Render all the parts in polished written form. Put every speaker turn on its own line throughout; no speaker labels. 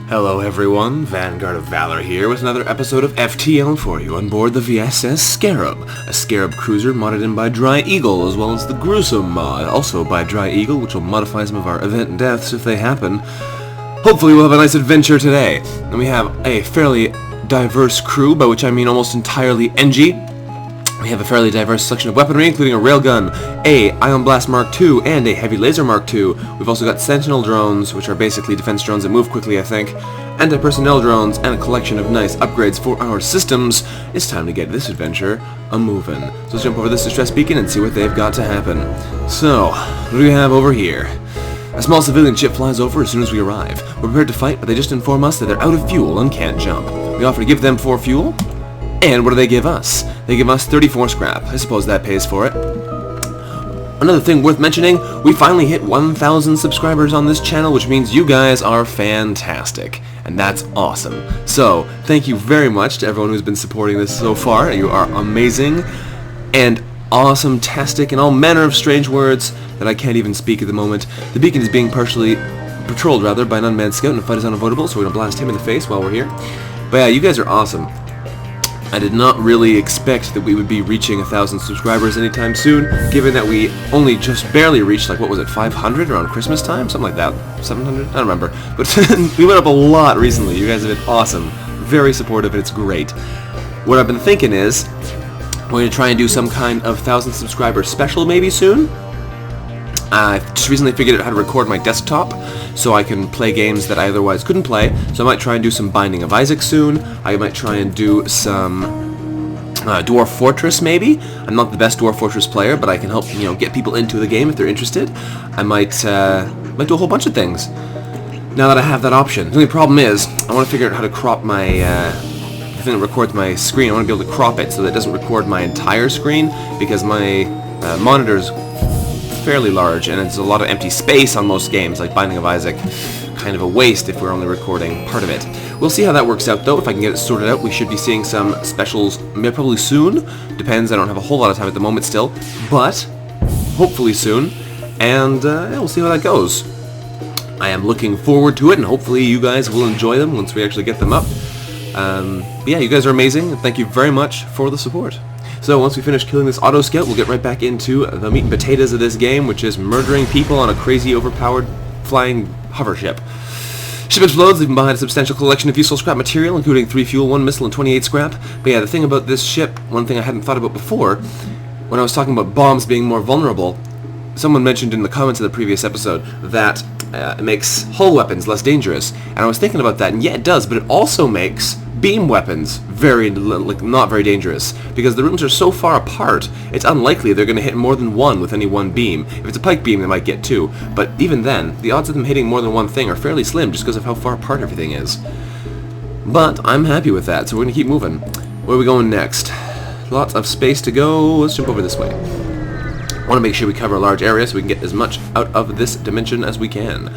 Hello everyone, VanguardOfValor here with another episode of FTL for you on board the VSS Scarab, a Scarab cruiser modded in by DryEagle, as well as the Gruesome mod, also by DryEagle, which will modify some of our event deaths if they happen. Hopefully we'll have a nice adventure today, and we have a fairly diverse crew, by which I mean almost entirely NG. We have a fairly diverse selection of weaponry, including a railgun, a Ion Blast Mark II, and a Heavy Laser Mark II. We've also got Sentinel drones, which are basically defense drones that move quickly, I think, anti-personnel drones, and a collection of nice upgrades for our systems. It's time to get this adventure a-movin'. So let's jump over this distress beacon and see what they've got to happen. So, what do we have over here? A small civilian ship flies over as soon as we arrive. We're prepared to fight, but they just inform us that they're out of fuel and can't jump. We offer to give them 4 fuel. And what do they give us? They give us 34 scrap. I suppose that pays for it. Another thing worth mentioning, we finally hit 1,000 subscribers on this channel, which means you guys are fantastic. And that's awesome. So, thank you very much to everyone who's been supporting this so far. You are amazing and awesome-tastic and all manner of strange words that I can't even speak at the moment. The beacon is being partially patrolled, by an unmanned scout, and the fight is unavoidable, so we're going to blast him in the face while we're here. But yeah, you guys are awesome. I did not really expect that we would be reaching 1,000 subscribers anytime soon, given that we only just barely reached, like, what was it, 500 around Christmas time? Something like that. 700? I don't remember. But we went up a lot recently. You guys have been awesome. Very supportive, and it's great. What I've been thinking is, we're going to try and do some kind of 1,000 subscriber special maybe soon. I just recently figured out how to record my desktop, so I can play games that I otherwise couldn't play. So I might try and do some Binding of Isaac soon. I might try and do some Dwarf Fortress, maybe. I'm not the best Dwarf Fortress player, but I can help, get people into the game if they're interested. I might do a whole bunch of things now that I have that option. The only problem is, I want to figure out how to crop my the thing that records my screen. I want to be able to crop it so that it doesn't record my entire screen, because my monitor's fairly large, and it's a lot of empty space on most games, like Binding of Isaac. Kind of a waste if we're only recording part of it. We'll see how that works out, though. If I can get it sorted out, we should be seeing some specials probably soon. Depends, I don't have a whole lot of time at the moment still, but hopefully soon, and yeah, we'll see how that goes. I am looking forward to it, and hopefully you guys will enjoy them once we actually get them up. But yeah, you guys are amazing, and thank you very much for the support. So once we finish killing this auto scout, we'll get right back into the meat and potatoes of this game, which is murdering people on a crazy overpowered flying hover ship. Ship explodes, leaving behind a substantial collection of useful scrap material, including 3 fuel, 1 missile, and 28 scrap. But yeah, the thing about this ship, one thing I hadn't thought about before, when I was talking about bombs being more vulnerable, someone mentioned in the comments of the previous episode that it makes hull weapons less dangerous. And I was thinking about that, and yeah, it does, but it also makes beam weapons not very dangerous, because the rooms are so far apart, it's unlikely they're going to hit more than one with any one beam. If it's a pike beam, they might get 2, but even then, the odds of them hitting more than one thing are fairly slim just because of how far apart everything is. But I'm happy with that, so we're going to keep moving. Where are we going next? Lots of space to go. Let's jump over this way. I want to make sure we cover a large area so we can get as much out of this dimension as we can.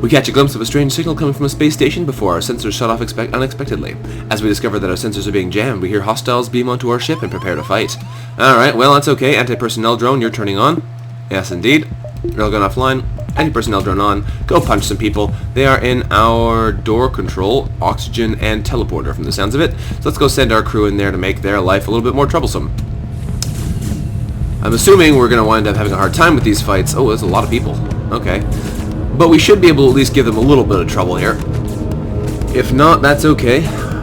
We catch a glimpse of a strange signal coming from a space station before our sensors shut off unexpectedly. As we discover that our sensors are being jammed, we hear hostiles beam onto our ship and prepare to fight. Alright, well that's okay. Anti-personnel drone, you're turning on. Yes, indeed. Railgun offline. Anti-personnel drone on. Go punch some people. They are in our door control, oxygen, and teleporter from the sounds of it. So let's go send our crew in there to make their life a little bit more troublesome. I'm assuming we're going to wind up having a hard time with these fights. Oh, there's a lot of people. Okay. But we should be able to at least give them a little bit of trouble here. If not, that's okay.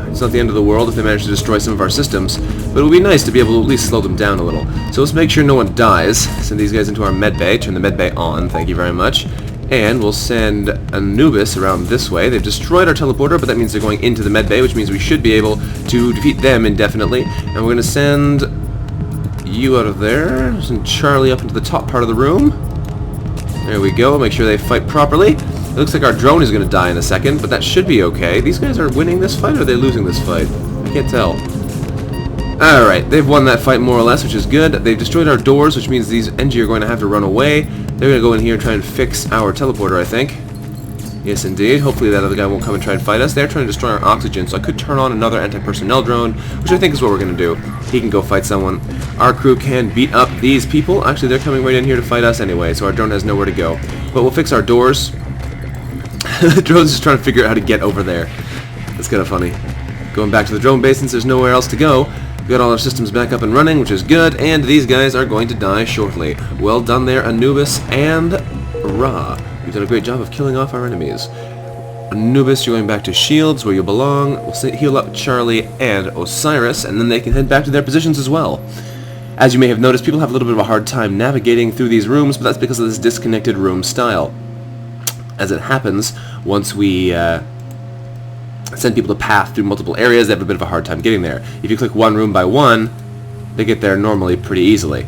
It's not the end of the world if they manage to destroy some of our systems, but it would be nice to be able to at least slow them down a little. So let's make sure no one dies. Send these guys into our medbay. Turn the medbay on, thank you very much. And we'll send Anubis around this way. They've destroyed our teleporter, but that means they're going into the medbay, which means we should be able to defeat them indefinitely. And we're going to send you out of there. Send Charlie up into the top part of the room. There we go. Make sure they fight properly. It looks like our drone is going to die in a second, but that should be okay. These guys are winning this fight, or are they losing this fight? I can't tell. Alright, they've won that fight more or less, which is good. They've destroyed our doors, which means these NG are going to have to run away. They're going to go in here and try and fix our teleporter, I think. Yes, indeed. Hopefully that other guy won't come and try and fight us. They're trying to destroy our oxygen, so I could turn on another anti-personnel drone, which I think is what we're going to do. He can go fight someone. Our crew can beat up these people. Actually, they're coming right in here to fight us anyway, so our drone has nowhere to go. But we'll fix our doors. The drone's just trying to figure out how to get over there. That's kind of funny. Going back to the drone base since there's nowhere else to go. We got all our systems back up and running, which is good, and these guys are going to die shortly. Well done there, Anubis and Ra. You've done a great job of killing off our enemies. Anubis, you're going back to Shields, where you belong. We'll heal up Charlie and Osiris, and then they can head back to their positions as well. As you may have noticed, people have a little bit of a hard time navigating through these rooms, but that's because of this disconnected room style. As it happens, once we send people to path through multiple areas, they have a bit of a hard time getting there. If you click one room by one, they get there normally pretty easily.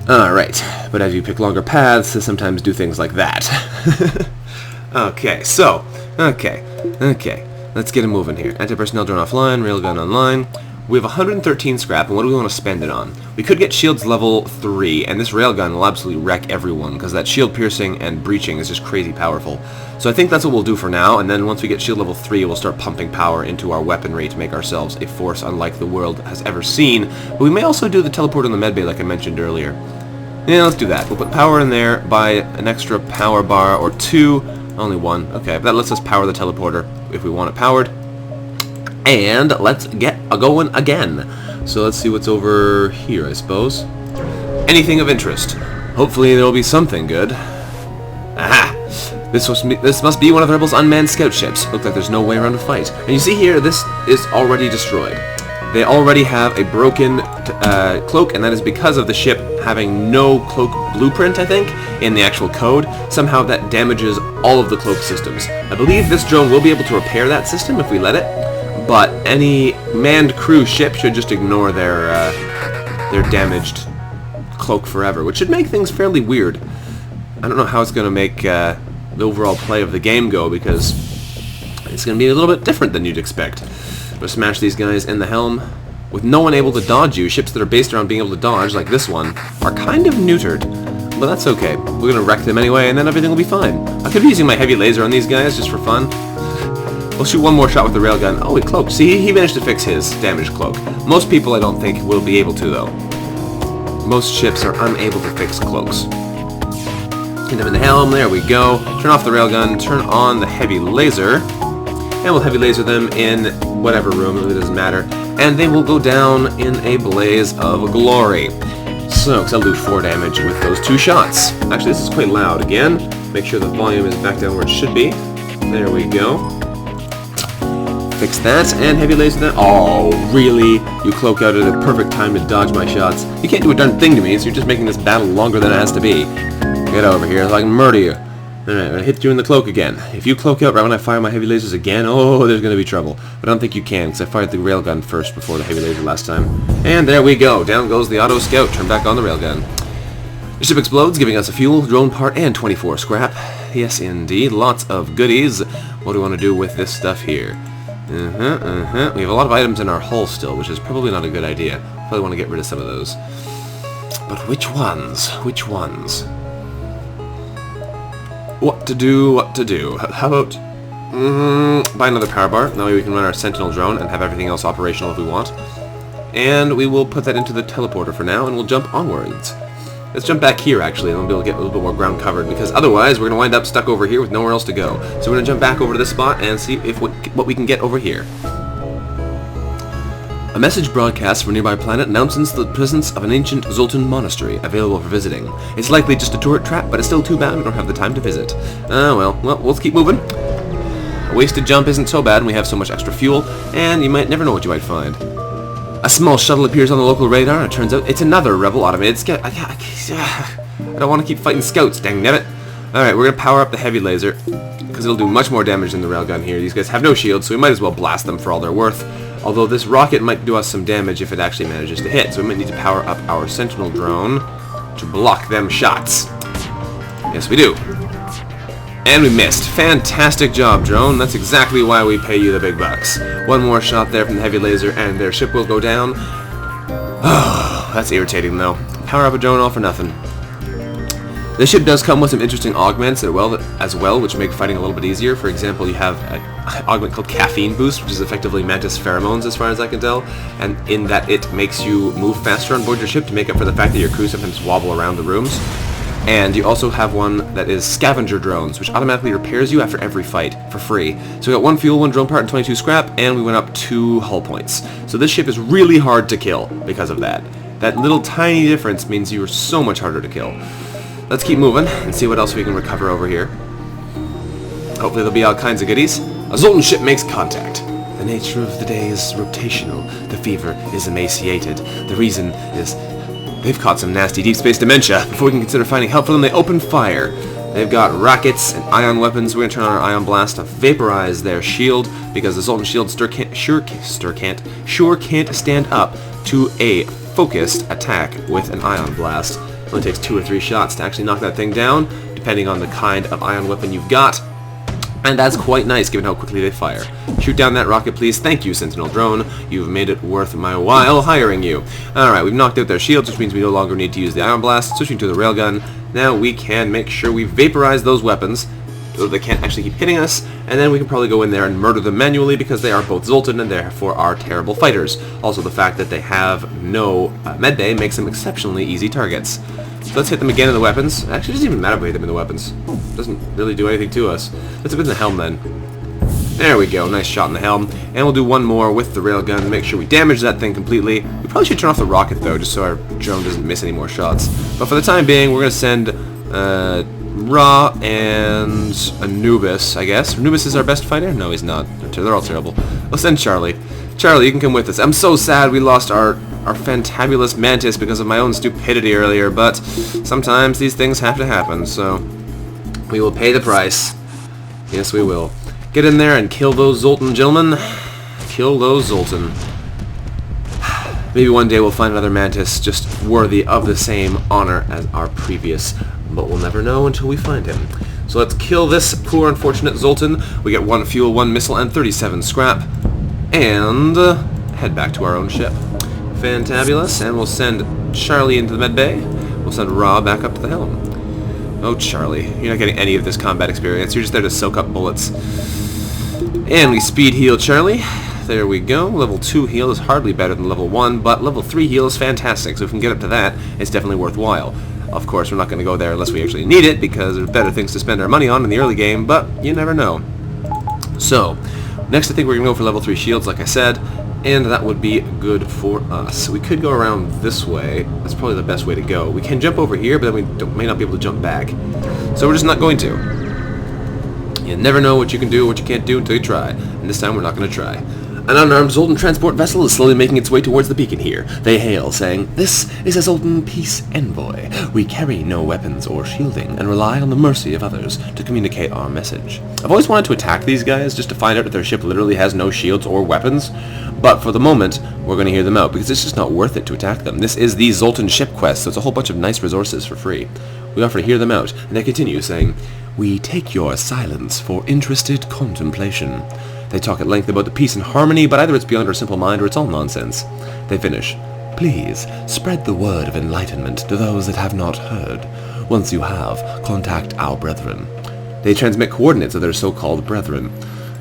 Alright, but as you pick longer paths, they sometimes do things like that. Okay, so, okay, let's get it moving here. Anti-personnel drone offline, railgun online. We have 113 scrap, and what do we want to spend it on? We could get shields level 3, and this railgun will absolutely wreck everyone, because that shield piercing and breaching is just crazy powerful. So I think that's what we'll do for now, and then once we get shield level 3, we'll start pumping power into our weaponry to make ourselves a force unlike the world has ever seen. But we may also do the teleport in the medbay like I mentioned earlier. Yeah, let's do that. We'll put power in there, buy an extra power bar or 2. Only 1. Okay, but that lets us power the teleporter if we want it powered. And let's get going again. So let's see what's over here, I suppose. Anything of interest. Hopefully there will be something good. Aha! This must be one of the rebels' unmanned scout ships. Looks like there's no way around a fight. And you see here, this is already destroyed. They already have a broken cloak, and that is because of the ship having no cloak blueprint, I think, in the actual code. Somehow that damages all of the cloak systems. I believe this drone will be able to repair that system if we let it, but any manned crew ship should just ignore their damaged cloak forever, which should make things fairly weird. I don't know how it's going to make the overall play of the game go, because it's going to be a little bit different than you'd expect. We'll smash these guys in the helm. With no one able to dodge you, ships that are based around being able to dodge, like this one, are kind of neutered. But that's okay. We're going to wreck them anyway, and then everything will be fine. I could be using my heavy laser on these guys just for fun. We'll shoot one more shot with the railgun. Oh, he cloaked. See, he managed to fix his damaged cloak. Most people, I don't think, will be able to, though. Most ships are unable to fix cloaks. Hit them in the helm. There we go. Turn off the railgun. Turn on the heavy laser. And we'll heavy laser them in whatever room, it really doesn't matter. And they will go down in a blaze of glory. So, because I'll do 4 damage with those 2 shots. Actually, this is quite loud again. Make sure the volume is back down where it should be. There we go. Fix that, and heavy laser that. Oh, really? You cloak out at a perfect time to dodge my shots. You can't do a darn thing to me, so you're just making this battle longer than it has to be. Get over here so I can murder you. Alright, I'm going to hit you in the cloak again. If you cloak out right when I fire my heavy lasers again, oh, there's going to be trouble. But I don't think you can, because I fired the railgun first before the heavy laser last time. And there we go. Down goes the auto scout. Turn back on the railgun. The ship explodes, giving us a fuel, drone part, and 24 scrap. Yes, indeed. Lots of goodies. What do we want to do with this stuff here? We have a lot of items in our hull still, which is probably not a good idea. Probably want to get rid of some of those. But which ones? Which ones? What to do, what to do. How about buy another power bar. That way we can run our sentinel drone and have everything else operational if we want. And we will put that into the teleporter for now, and we'll jump onwards. Let's jump back here, actually, and we'll be able to get a little bit more ground covered, because otherwise we're going to wind up stuck over here with nowhere else to go. So we're going to jump back over to this spot and see if what we can get over here. A message broadcast from a nearby planet announces the presence of an ancient Zoltan monastery available for visiting. It's likely just a turret trap, but it's still too bad we don't have the time to visit. Well, let's keep moving. A wasted jump isn't so bad when we have so much extra fuel, and you might never know what you might find. A small shuttle appears on the local radar, and it turns out it's another rebel automated scout. I don't want to keep fighting scouts, dang nabbit. Alright, we're going to power up the heavy laser, because it'll do much more damage than the railgun here. These guys have no shield, so we might as well blast them for all they're worth. Although this rocket might do us some damage if it actually manages to hit, so we might need to power up our sentinel drone to block them shots. Yes, we do. And we missed. Fantastic job, drone. That's exactly why we pay you the big bucks. One more shot there from the heavy laser, and their ship will go down. Oh, that's irritating, though. Power up a drone all for nothing. This ship does come with some interesting augments as well, which make fighting a little bit easier. For example, you have an augment called Caffeine Boost, which is effectively Mantis Pheromones as far as I can tell, and in that it makes you move faster on board your ship to make up for the fact that your crew sometimes wobble around the rooms. And you also have one that is scavenger drones, which automatically repairs you after every fight for free. So we got 1 fuel, 1 drone part, and 22 scrap, and we went up 2 hull points. So this ship is really hard to kill because of that. That little tiny difference means you are so much harder to kill. Let's keep moving and see what else we can recover over here. Hopefully there'll be all kinds of goodies. A Zoltan ship makes contact. The nature of the day is rotational. The fever is emaciated. The reason is they've caught some nasty deep space dementia. Before we can consider finding help for them, they open fire. They've got rockets and ion weapons. We're going to turn on our ion blast to vaporize their shield, because the Zoltan shield sure can't stand up to a focused attack with an ion blast. It only takes 2 or 3 shots to actually knock that thing down, depending on the kind of ion weapon you've got. And that's quite nice, given how quickly they fire. Shoot down that rocket, please. Thank you, Sentinel Drone. You've made it worth my while hiring you. Alright, we've knocked out their shields, which means we no longer need to use the Ion Blast. Switching to the Railgun. Now we can make sure we vaporize those weapons, so they can't actually keep hitting us, and then we can probably go in there and murder them manually, because they are both Zoltan and therefore are terrible fighters. Also, the fact that they have no medbay makes them exceptionally easy targets. So let's hit them again in the weapons. Actually, it doesn't even matter if we hit them in the weapons. It doesn't really do anything to us. Let's hit in the helm then. There we go, nice shot in the helm. And we'll do one more with the railgun to make sure we damage that thing completely. We probably should turn off the rocket though, just so our drone doesn't miss any more shots. But for the time being, we're going to send Ra and Anubis, I guess. Anubis is our best fighter? No, he's not. They're all terrible. We'll send Charlie. Charlie, you can come with us. I'm so sad we lost our fantabulous Mantis because of my own stupidity earlier, but sometimes these things have to happen, so we will pay the price. Yes, we will. Get in there and kill those Zoltan, gentlemen. Kill those Zoltan. Maybe one day we'll find another Mantis just worthy of the same honor as our previous, but we'll never know until we find him. So let's kill this poor unfortunate Zoltan. We get 1 fuel, 1 missile, and 37 scrap. And head back to our own ship. Fantabulous. And we'll send Charlie into the medbay. We'll send Ra back up to the helm. Oh, Charlie, you're not getting any of this combat experience. You're just there to soak up bullets. And we speed heal Charlie. There we go. Level 2 heal is hardly better than level 1, but level 3 heal is fantastic. So if we can get up to that, it's definitely worthwhile. Of course, we're not going to go there unless we actually need it, because there's better things to spend our money on in the early game, but you never know. So, next I think we're going to go for level 3 shields, like I said, and that would be good for us. We could go around this way. That's probably the best way to go. We can jump over here, but then we may not be able to jump back. So we're just not going to. You never know what you can do, what you can't do until you try. And this time we're not going to try. An unarmed Zoltan transport vessel is slowly making its way towards the beacon here. They hail, saying, "This is a Zoltan peace envoy. We carry no weapons or shielding, and rely on the mercy of others to communicate our message." I've always wanted to attack these guys, just to find out if their ship literally has no shields or weapons. But for the moment, we're going to hear them out, because it's just not worth it to attack them. This is the Zoltan ship quest, so it's a whole bunch of nice resources for free. We offer to hear them out, and they continue, saying, "We take your silence for interested contemplation." They talk at length about the peace and harmony, but either it's beyond our simple mind or it's all nonsense. They finish, "Please, spread the word of enlightenment to those that have not heard. Once you have, contact our brethren." They transmit coordinates of their so-called brethren.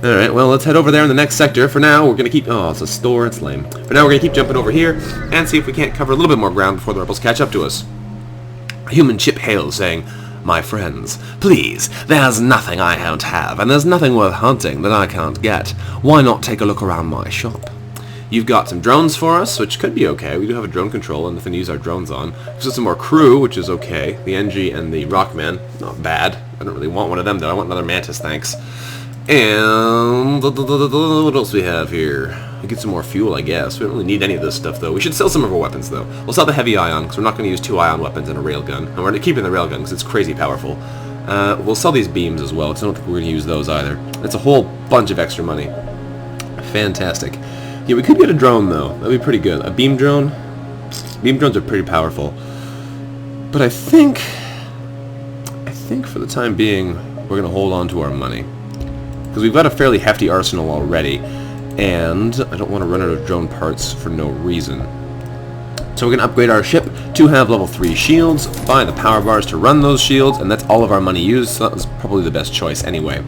Alright, well, let's head over there in the next sector. For now, we're going to keep... Oh, it's a store. It's lame. For now, we're going to keep jumping over here and see if we can't cover a little bit more ground before the rebels catch up to us. A human ship hails, saying, "My friends, please, there's nothing I don't have, and there's nothing worth hunting that I can't get. Why not take a look around my shop?" You've got some drones for us, which could be okay. We do have a drone control, and nothing to use our drones on. We've got some more crew, which is okay. The NG and the Rockman, not bad. I don't really want one of them, though. I want another Mantis, thanks. And what else we have here? We get some more fuel, I guess. We don't really need any of this stuff, though. We should sell some of our weapons, though. We'll sell the heavy ion, because we're not going to use 2 ion weapons and a railgun. And we're keeping the railgun, because it's crazy powerful. We'll sell these beams as well, because I don't think we're going to use those either. It's a whole bunch of extra money. Fantastic. Yeah, we could get a drone, though. That'd be pretty good. A beam drone? Beam drones are pretty powerful. But I think for the time being, we're going to hold on to our money. Because we've got a fairly hefty arsenal already, and I don't want to run out of drone parts for no reason. So we're going to upgrade our ship to have level 3 shields, buy the power bars to run those shields, and that's all of our money used, so that was probably the best choice anyway.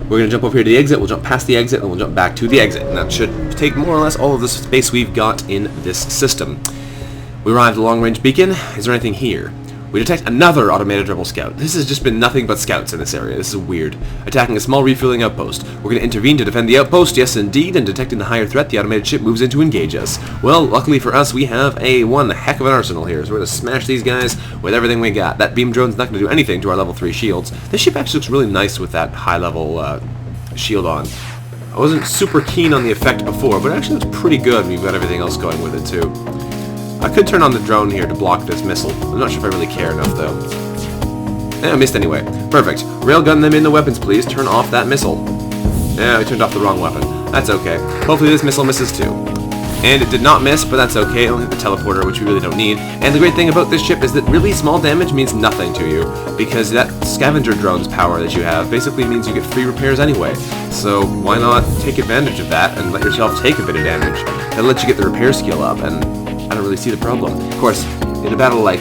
We're going to jump over here to the exit, we'll jump past the exit, and we'll jump back to the exit, and that should take more or less all of the space we've got in this system. We arrived at the long-range beacon. Is there anything here? We detect another automated rebel scout. This has just been nothing but scouts in this area. This is weird. Attacking a small refueling outpost. We're going to intervene to defend the outpost, yes indeed, and detecting the higher threat, the automated ship moves in to engage us. Well, luckily for us, we have one heck of an arsenal here, so we're going to smash these guys with everything we got. That beam drone's not going to do anything to our level 3 shields. This ship actually looks really nice with that high level shield on. I wasn't super keen on the effect before, but it actually looks pretty good when you've got everything else going with it too. I could turn on the drone here to block this missile. I'm not sure if I really care enough though. I missed anyway. Perfect. Railgun them in the weapons, please. Turn off that missile. Yeah, I turned off the wrong weapon. That's okay. Hopefully this missile misses too. And it did not miss, but that's okay. It only hit the teleporter, which we really don't need. And the great thing about this ship is that really small damage means nothing to you, because that scavenger drone's power that you have basically means you get free repairs anyway. So why not take advantage of that and let yourself take a bit of damage? That'll let you get the repair skill up, and I don't really see the problem. Of course, in a battle like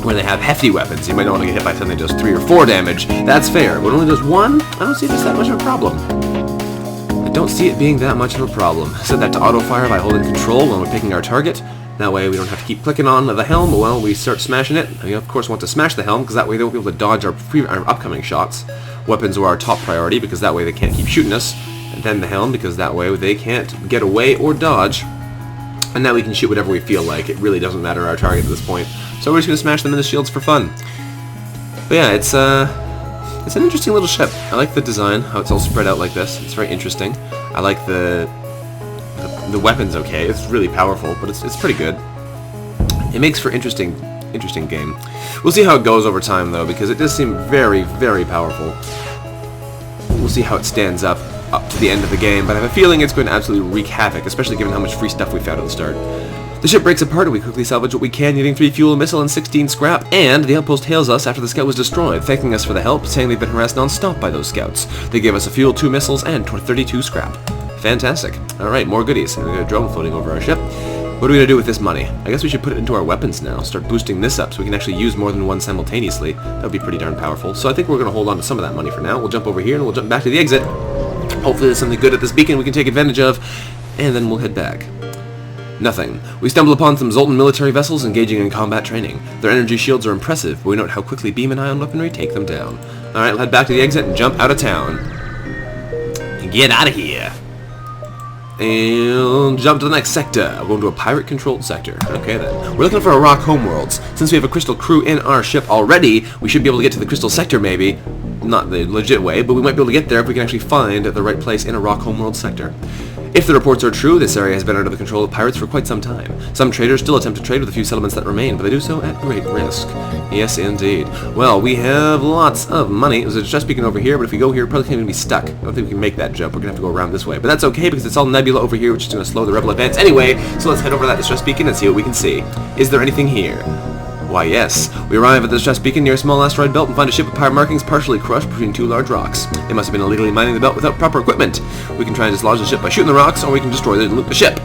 where they have hefty weapons, you might not want to get hit by something that does 3 or 4 damage. That's fair. When it only does 1, I don't see if it's that much of a problem. I don't see it being that much of a problem. Set that to auto-fire by holding control when we're picking our target. That way we don't have to keep clicking on the helm while we start smashing it. We of course want to smash the helm, because that way they won't be able to dodge our upcoming shots. Weapons are our top priority, because that way they can't keep shooting us. And then the helm, because that way they can't get away or dodge. And now we can shoot whatever we feel like. It really doesn't matter our target at this point. So we're just going to smash them in the shields for fun. But yeah, it's an interesting little ship. I like the design, how it's all spread out like this. It's very interesting. I like the weapons okay. It's really powerful, but it's pretty good. It makes for interesting game. We'll see how it goes over time though, because it does seem very, very powerful. We'll see how it stands up to the end of the game, but I have a feeling it's going to absolutely wreak havoc, especially given how much free stuff we found at the start. The ship breaks apart and we quickly salvage what we can, needing 3 fuel, a missile, and 16 scrap, and the outpost hails us after the scout was destroyed, thanking us for the help, saying they've been harassed non-stop by those scouts. They gave us a fuel, 2 missiles, and 32 scrap. Fantastic. Alright, more goodies. We've got a drone floating over our ship. What are we going to do with this money? I guess we should put it into our weapons now, start boosting this up so we can actually use more than one simultaneously. That would be pretty darn powerful. So I think we're going to hold on to some of that money for now. We'll jump over here and we'll jump back to the exit. Hopefully there's something good at this beacon we can take advantage of, and then we'll head back. Nothing. We stumble upon some Zoltan military vessels engaging in combat training. Their energy shields are impressive, but we note how quickly beam and ion weaponry take them down. Alright, we'll head back to the exit and jump out of town. Get out of here! And jump to the next sector. We're going to a pirate-controlled sector. Okay then. We're looking for a rock homeworlds. Since we have a crystal crew in our ship already, we should be able to get to the crystal sector maybe. Not the legit way, but we might be able to get there if we can actually find the right place in a rock homeworld sector. If the reports are true, this area has been under the control of pirates for quite some time. Some traders still attempt to trade with the few settlements that remain, but they do so at great risk. Yes, indeed. Well, we have lots of money. There's a distress beacon over here, but if we go here, we're probably going to be stuck. I don't think we can make that jump. We're going to have to go around this way. But that's okay, because it's all Nebula over here, which is going to slow the rebel advance anyway. So let's head over to that distress beacon and see what we can see. Is there anything here? Why, yes. We arrive at the distress beacon near a small asteroid belt and find a ship with pirate markings partially crushed between 2 large rocks. They must have been illegally mining the belt without proper equipment. We can try and dislodge the ship by shooting the rocks, or we can destroy and loot the ship.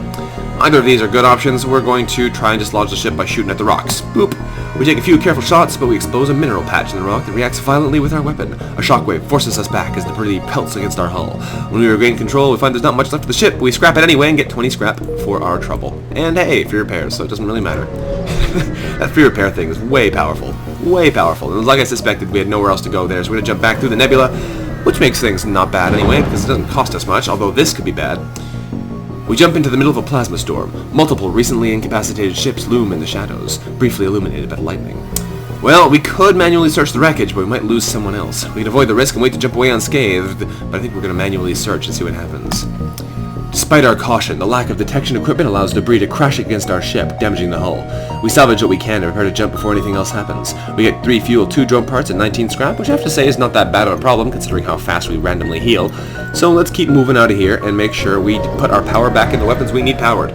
Either of these are good options. We're going to try and dislodge the ship by shooting at the rocks. Boop! We take a few careful shots, but we expose a mineral patch in the rock that reacts violently with our weapon. A shockwave forces us back as the debris pelts against our hull. When we regain control, we find there's not much left of the ship, but we scrap it anyway and get 20 scrap for our trouble. And hey, free repairs, so it doesn't really matter. That free repair thing is way powerful. Way powerful. And like I suspected, we had nowhere else to go there, so we're going to jump back through the Nebula, which makes things not bad anyway, because it doesn't cost us much, although this could be bad. We jump into the middle of a plasma storm. Multiple recently incapacitated ships loom in the shadows, briefly illuminated by the lightning. Well, we could manually search the wreckage, but we might lose someone else. We can avoid the risk and wait to jump away unscathed, but I think we're going to manually search and see what happens. Despite our caution, the lack of detection equipment allows debris to crash against our ship, damaging the hull. We salvage what we can and prepare to jump before anything else happens. We get 3 fuel, 2 drone parts, and 19 scrap, which I have to say is not that bad of a problem, considering how fast we randomly heal. So let's keep moving out of here and make sure we put our power back in the weapons we need powered.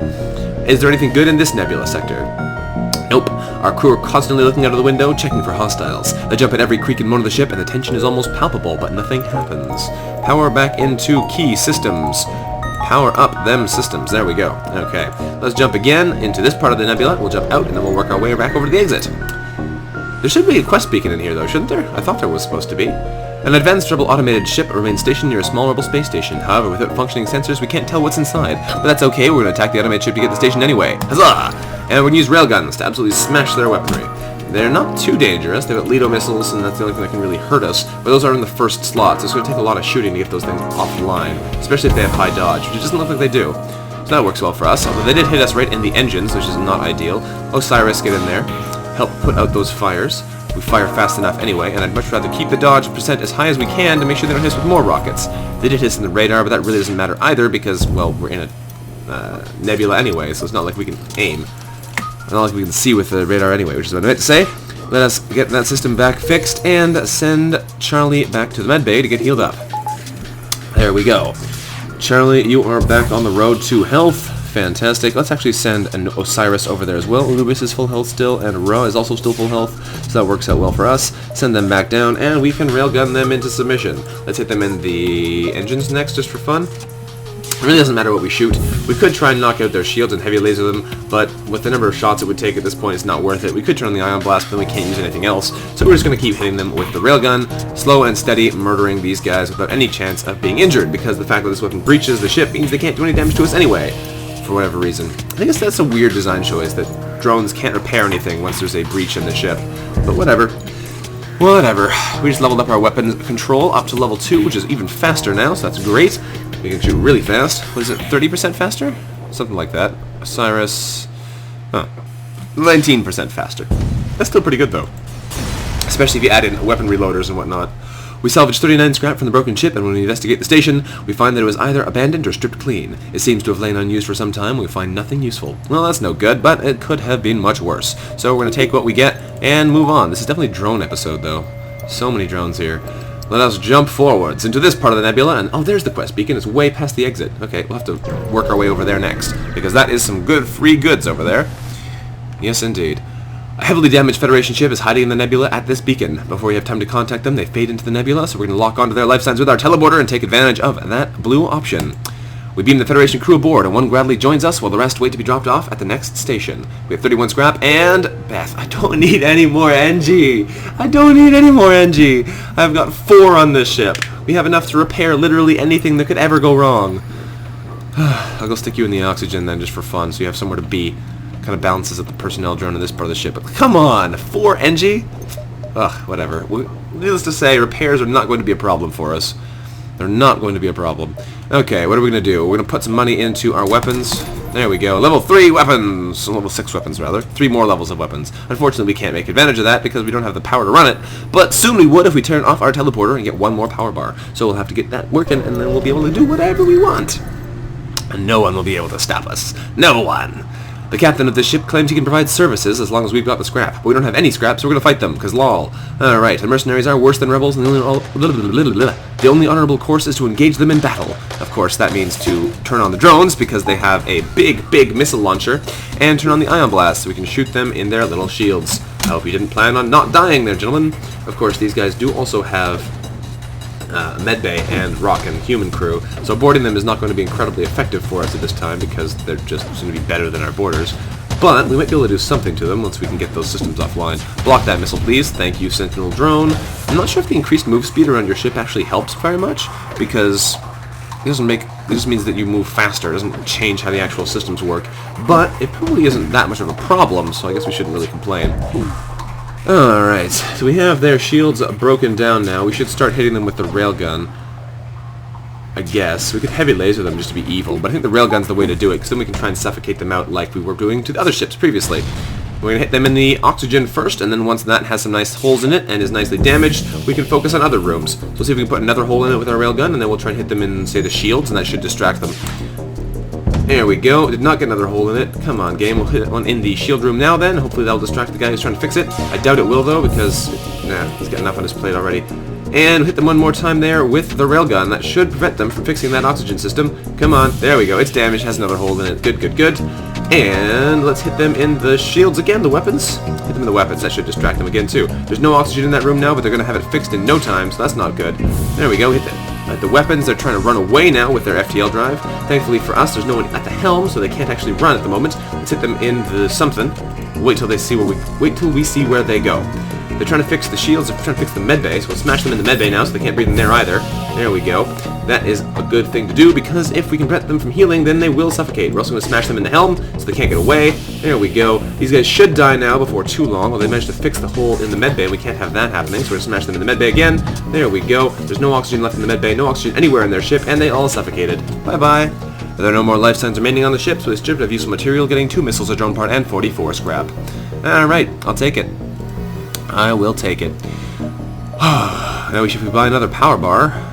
Is there anything good in this Nebula sector? Nope. Our crew are constantly looking out of the window, checking for hostiles. They jump at every creak and moan of the ship, and the tension is almost palpable, but nothing happens. Power back into key systems. Power up them systems. There we go. Okay. Let's jump again into this part of the Nebula. We'll jump out, and then we'll work our way back over to the exit. There should be a quest beacon in here, though, shouldn't there? I thought there was supposed to be. An advanced rebel automated ship remains stationed near a small rebel space station. However, without functioning sensors, we can't tell what's inside. But that's okay. We're going to attack the automated ship to get the station anyway. Huzzah! And we're going to use railguns to absolutely smash their weaponry. They're not too dangerous. They've got Lido missiles, and that's the only thing that can really hurt us. But those are in the first slot, so it's going to take a lot of shooting to get those things offline, especially if they have high dodge, which it doesn't look like they do. So that works well for us, although they did hit us right in the engines, which is not ideal. Osiris, get in there. Help put out those fires. We fire fast enough anyway, and I'd much rather keep the dodge percent as high as we can to make sure they don't hit us with more rockets. They did hit us in the radar, but that really doesn't matter either because, well, we're in a nebula anyway, so it's not like we can aim. Not like we can see with the radar anyway, which is what I meant to say. Let us get that system back fixed and send Charlie back to the medbay to get healed up. There we go. Charlie, you are back on the road to health. Fantastic. Let's actually send an Osiris over there as well. Lubis is full health still, and Ra is also still full health, so that works out well for us. Send them back down, and we can railgun them into submission. Let's hit them in the engines next, just for fun. It really doesn't matter what we shoot. We could try and knock out their shields and heavy laser them, but with the number of shots it would take at this point, it's not worth it. We could turn on the ion blast, but then we can't use anything else. So we're just going to keep hitting them with the railgun, slow and steady, murdering these guys without any chance of being injured, because the fact that this weapon breaches the ship means they can't do any damage to us anyway, for whatever reason. I guess that's a weird design choice, that drones can't repair anything once there's a breach in the ship. But whatever. Whatever. We just leveled up our weapon control up to level 2, which is even faster now, so that's great. We can shoot really fast. What is it, 30% faster? Something like that. Osiris... Huh. 19% faster. That's still pretty good, though. Especially if you add in weapon reloaders and whatnot. We salvaged 39 scrap from the broken ship, and when we investigate the station, we find that it was either abandoned or stripped clean. It seems to have lain unused for some time, and we find nothing useful. Well, that's no good, but it could have been much worse. So we're going to take what we get and move on. This is definitely a drone episode, though. So many drones here. Let us jump forwards into this part of the nebula, and oh, there's the quest beacon. It's way past the exit. Okay, we'll have to work our way over there next, because that is some good free goods over there. Yes, indeed. A heavily damaged Federation ship is hiding in the nebula at this beacon. Before we have time to contact them, they fade into the nebula, so we're going to lock onto their life signs with our teleporter and take advantage of that blue option. We beam the Federation crew aboard, and one gladly joins us while the rest wait to be dropped off at the next station. We have 31 scrap, and Beth, I don't need any more NG. I don't need any more NG. I've got 4 on this ship. We have enough to repair literally anything that could ever go wrong. I'll go stick you in the oxygen then, just for fun, so you have somewhere to be. Kind of balances up the personnel drone in this part of the ship. But come on, 4 NG? Ugh, whatever. Needless to say, repairs are not going to be a problem for us. They're not going to be a problem. Okay, what are we going to do? We're going to put some money into our weapons. There we go. Level 3 weapons! Level 6 weapons, rather. 3 more levels of weapons. Unfortunately, we can't make advantage of that because we don't have the power to run it. But soon we would if we turn off our teleporter and get 1 more power bar. So we'll have to get that working, and then we'll be able to do whatever we want. And no one will be able to stop us. No one! The captain of this ship claims he can provide services as long as we've got the scrap. But we don't have any scrap, so we're going to fight them, because lol. Alright, the mercenaries are worse than rebels, and the only honorable course is to engage them in battle. Of course, that means to turn on the drones, because they have a big missile launcher, and turn on the ion blast, so we can shoot them in their little shields. I hope you didn't plan on not dying there, gentlemen. Of course, these guys do also have medbay and rock and human crew, so boarding them is not going to be incredibly effective for us at this time because they're just going to be better than our boarders. But we might be able to do something to them once we can get those systems offline. Block that missile, please. Thank you, Sentinel drone. I'm not sure if the increased move speed around your ship actually helps very much, because it just means that you move faster. It doesn't change how the actual systems work. But it probably isn't that much of a problem, so I guess we shouldn't really complain. Alright, so we have their shields broken down now. We should start hitting them with the railgun, I guess. We could heavy laser them just to be evil, but I think the railgun's the way to do it, because then we can try and suffocate them out like we were doing to the other ships previously. We're going to hit them in the oxygen first, and then once that has some nice holes in it and is nicely damaged, we can focus on other rooms. So we'll see if we can put another hole in it with our railgun, and then we'll try and hit them in, say, the shields, and that should distract them. There we go. Did not get another hole in it. Come on, game. We'll hit one in the shield room now, then. Hopefully that'll distract the guy who's trying to fix it. I doubt it will, though, because, nah, he's got enough on his plate already. And hit them one more time there with the railgun. That should prevent them from fixing that oxygen system. Come on. There we go. It's damaged. Has another hole in it. Good, good, good. And let's hit them in the shields again, the weapons. Hit them in the weapons. That should distract them again, too. There's no oxygen in that room now, but they're going to have it fixed in no time, so that's not good. There we go. Hit them. The weapons, they're trying to run away now with their FTL drive. Thankfully for us, there's no one at the helm, so they can't actually run at the moment. Let's hit them in the something. Wait till we see where they go. They're trying to fix the shields, they're trying to fix the medbay, so we'll smash them in the medbay now, so they can't breathe in there either. There we go. that is a good thing to do, because if we can prevent them from healing, then they will suffocate. We're also going to smash them in the helm, so they can't get away. There we go. These guys should die now before too long. Well, they managed to fix the hole in the medbay. We can't have that happening, so we're going to smash them in the medbay again. There we go. There's no oxygen left in the medbay, no oxygen anywhere in their ship, and they all suffocated. Bye-bye. There are no more life signs remaining on the ship, so it's stripped of useful material, getting 2 missiles, a drone part, and 44 scrap. Alright, I'll take it. I will take it. Now we should buy another power bar.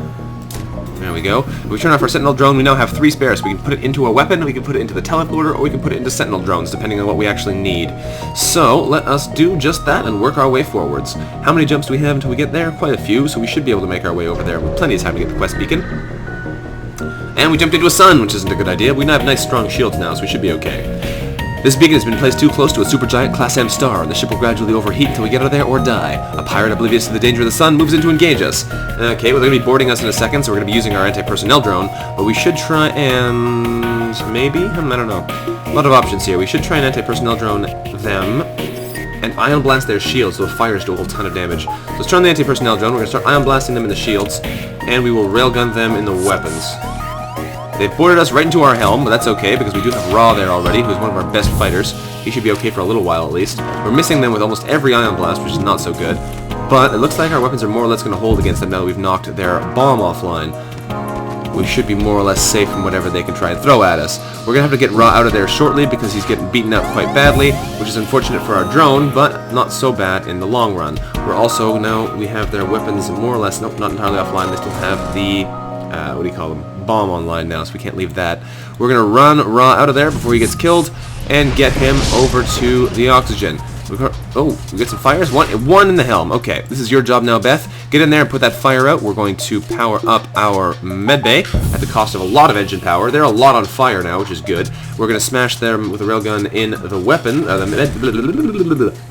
There we go. If we turn off our Sentinel drone, we now have 3 spares. We can put it into a weapon, we can put it into the teleporter, or we can put it into Sentinel drones, depending on what we actually need. So, let us do just that and work our way forwards. How many jumps do we have until we get there? Quite a few, so we should be able to make our way over there with plenty of time to get the quest beacon. And we jumped into a sun, which isn't a good idea. We now have nice strong shields now, so we should be okay. This beacon has been placed too close to a supergiant Class M star, and the ship will gradually overheat until we get out of there or die. A pirate oblivious to the danger of the sun moves in to engage us. Okay, well, they're going to be boarding us in a second, so we're going to be using our anti-personnel drone, but we should try and... maybe? I don't know. A lot of options here. We should try and anti-personnel drone them, and ion blast their shields, so the fires do a whole ton of damage. So let's turn on the anti-personnel drone. We're going to start ion blasting them in the shields, and we will railgun them in the weapons. They've boarded us right into our helm, but that's okay, because we do have Ra there already, who's one of our best fighters. He should be okay for a little while, at least. We're missing them with almost every ion blast, which is not so good. But it looks like our weapons are more or less going to hold against them now that we've knocked their bomb offline. We should be more or less safe from whatever they can try and throw at us. We're going to have to get Ra out of there shortly, because he's getting beaten up quite badly, which is unfortunate for our drone, but not so bad in the long run. We're also, now, we have their weapons more or less, nope, not entirely offline. They still have the... what do you call them? Bomb online now, so we can't leave that. We're going to run Ra out of there before he gets killed and get him over to the oxygen. Oh, we get some fires. One in the helm. Okay, this is your job now, Beth. Get in there and put that fire out. We're going to power up our medbay at the cost of a lot of engine power. They're a lot on fire now, which is good. We're going to smash them with a railgun in the weapon, the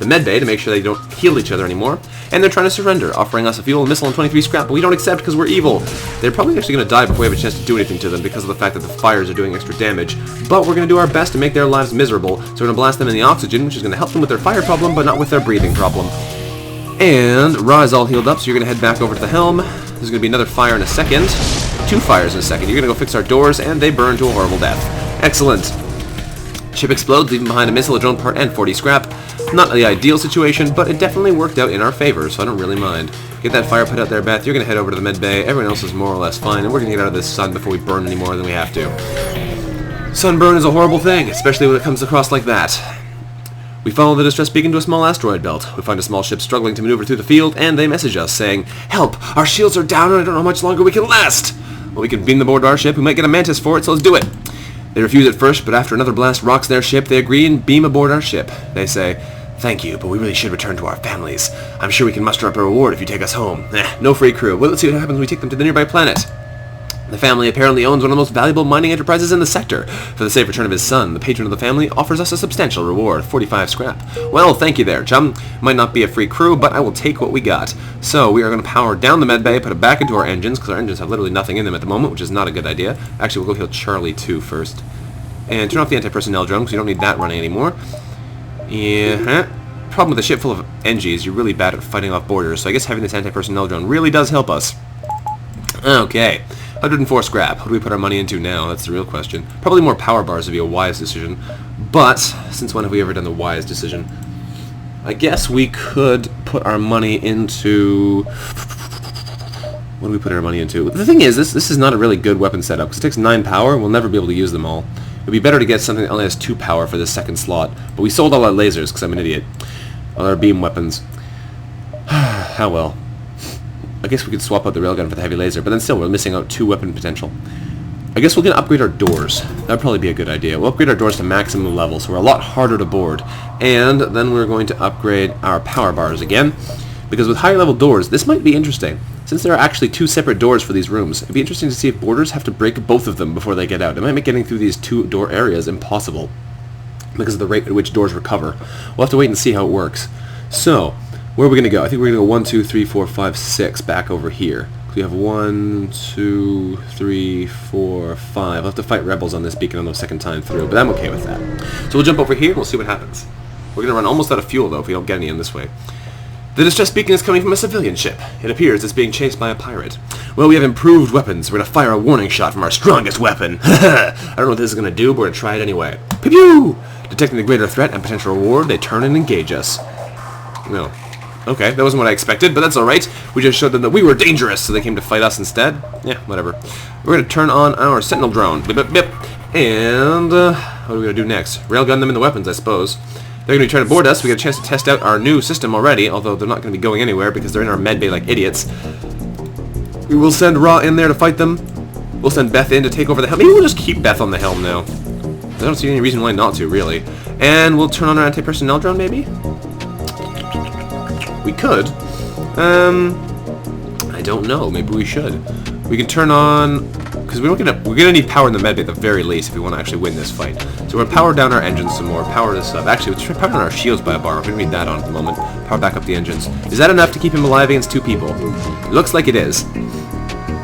medbay, to make sure they don't heal each other anymore. And they're trying to surrender, offering us a fuel, missile, and 23 scrap, but we don't accept because we're evil. They're probably actually going to die before we have a chance to do anything to them because of the fact that the fires are doing extra damage. But we're going to do our best to make their lives miserable, so we're going to blast them in the oxygen, which is going to help them with their fire problem, but not with their breathing problem. And Ra is all healed up, so you're going to head back over to the helm. There's going to be another fire in a second. 2 fires in a second. You're going to go fix our doors, and they burn to a horrible death. Excellent. Ship explodes, leaving behind a missile, a drone part, and 40 scrap. Not the ideal situation, but it definitely worked out in our favor, so I don't really mind. Get that fire put out there, Beth. You're going to head over to the medbay. Everyone else is more or less fine, and we're going to get out of this sun before we burn any more than we have to. Sunburn is a horrible thing, especially when it comes across like that. We follow the distress beacon to a small asteroid belt. We find a small ship struggling to maneuver through the field, and they message us, saying, "Help! Our shields are down, and I don't know how much longer we can last!" Well, we can beam them aboard our ship. We might get a mantis for it, so let's do it. They refuse at first, but after another blast rocks their ship, they agree and beam aboard our ship. They say, "Thank you, but we really should return to our families. I'm sure we can muster up a reward if you take us home." No free crew. Well, let's see what happens when we take them to the nearby planet. The family apparently owns one of the most valuable mining enterprises in the sector. For the safe return of his son, the patron of the family offers us a substantial reward, 45 scrap. Well, thank you there, chum. Might not be a free crew, but I will take what we got. So, we are going to power down the medbay, put it back into our engines, because our engines have literally nothing in them at the moment, which is not a good idea. Actually, we'll go heal Charlie too first. And turn off the anti-personnel drone, because you don't need that running anymore. Yeah. Problem with a ship full of NGs, you're really bad at fighting off borders, so I guess having this anti-personnel drone really does help us. Okay. 104 scrap. What do we put our money into now? That's the real question. Probably more power bars would be a wise decision. But, since when have we ever done the wise decision? I guess we could put our money into... What do we put our money into? The thing is, this is not a really good weapon setup, because it takes 9 power, and we'll never be able to use them all. It would be better to get something that only has 2 power for this second slot. But we sold all our lasers, because I'm an idiot. All our beam weapons. How well. I guess we could swap out the railgun for the heavy laser, but then still, we're missing out 2 weapon potential. I guess we're going to upgrade our doors. That would probably be a good idea. We'll upgrade our doors to maximum level, so we're a lot harder to board. And then we're going to upgrade our power bars again, because with higher level doors, this might be interesting. Since there are actually 2 separate doors for these rooms, it'd be interesting to see if boarders have to break both of them before they get out. It might make getting through these 2 door areas impossible, because of the rate at which doors recover. We'll have to wait and see how it works. So, where are we going to go? I think we're going to go 1, 2, 3, 4, 5, 6 back over here. We have 1, 2, 3, 4, 5. I'll have to fight rebels on this beacon on the second time through, but I'm okay with that. So we'll jump over here and we'll see what happens. We're going to run almost out of fuel, though, if we don't get any in this way. The distress beacon is coming from a civilian ship. It appears it's being chased by a pirate. Well, we have improved weapons. We're going to fire a warning shot from our strongest weapon. I don't know what this is going to do, but we're going to try it anyway. Pew pew! Detecting the greater threat and potential reward, they turn and engage us. No. Okay, that wasn't what I expected, but that's alright. We just showed them that we were dangerous, so they came to fight us instead. Yeah, whatever. We're going to turn on our sentinel drone. Bip, bip, bip. And, what are we going to do next? Railgun them in the weapons, I suppose. They're going to be trying to board us. We get a chance to test out our new system already, although they're not going to be going anywhere because they're in our medbay like idiots. We will send Ra in there to fight them. We'll send Beth in to take over the helm. Maybe we'll just keep Beth on the helm now. I don't see any reason why not to, really. And we'll turn on our anti-personnel drone, maybe? We could. I don't know. Maybe we should. We can turn on... Because we're gonna need power in the medbay at the very least if we want to actually win this fight. So we're gonna power down our engines some more, power this up. Actually, let's power down our shields by a bar. We're gonna need that on at the moment. Power back up the engines. Is that enough to keep him alive against 2 people? It looks like it is.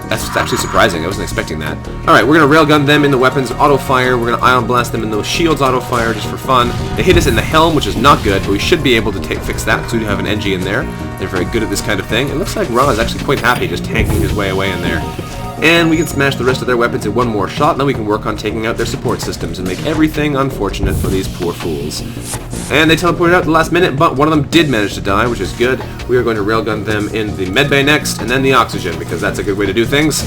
That's actually surprising. I wasn't expecting that. Alright, we're gonna railgun them in the weapons, auto fire. We're gonna ion blast them in those shields, auto fire, just for fun. They hit us in the helm, which is not good, but we should be able to fix that because we do have an NG in there. They're very good at this kind of thing. It looks like Ra is actually quite happy just tanking his way away in there. And we can smash the rest of their weapons in one more shot. Now we can work on taking out their support systems and make everything unfortunate for these poor fools. And they teleported out at the last minute, but one of them did manage to die, which is good. We are going to railgun them in the medbay next, and then the oxygen, because that's a good way to do things.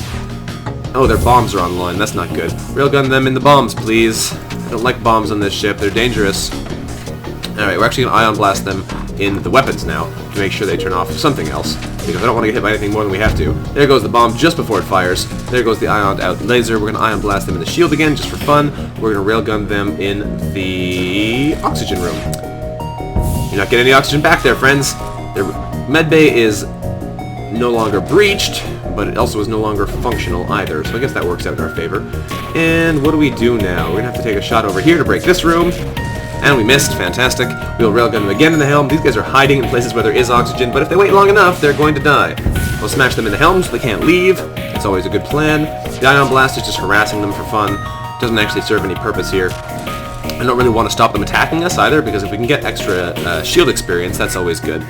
Oh, their bombs are online. That's not good. Railgun them in the bombs, please. I don't like bombs on this ship. They're dangerous. Alright, we're actually going to ion blast them in the weapons now to make sure they turn off something else, because I don't want to get hit by anything more than we have to. There goes the bomb just before it fires. There goes the ioned out laser. We're going to ion blast them in the shield again just for fun. We're going to railgun them in the oxygen room. You're not getting any oxygen back there, friends. Their medbay is no longer breached, but it also is no longer functional either, so I guess that works out in our favor. And what do we do now? We're going to have to take a shot over here to break this room. And we missed. Fantastic. We'll railgun them again in the helm. These guys are hiding in places where there is oxygen, but if they wait long enough, they're going to die. We'll smash them in the helm so they can't leave. It's always a good plan. The ion blast is just harassing them for fun. Doesn't actually serve any purpose here. I don't really want to stop them attacking us either, because if we can get extra shield experience, that's always good.